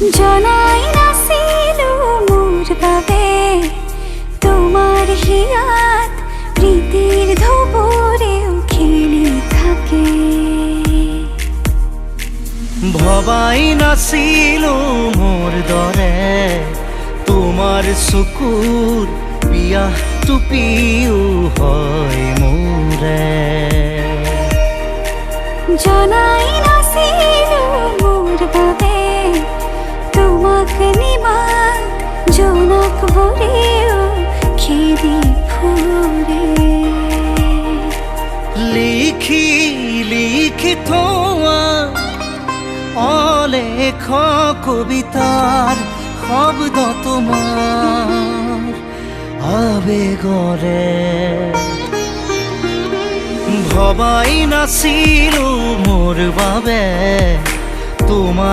জনাই নাছিল মোর বাবে তোমার হিয়াত প্রীতির ধবরেও খেলি থাকে। ভবাই নাছিল মোর দৰে তোমাৰ চকুৰ বিয়া টুপিও হয় মোৰে। জনাই নাছিল মোর বাবে তোমাক নিমাত জোনাক ভরেও খেদি ফুরে। লিখি লিখি থোৱা অলেখ কবিতাৰ শব্দ তোমাৰ আবেগৰে। ভবাই নাছিলো মোৰ বাবে তোমাৰ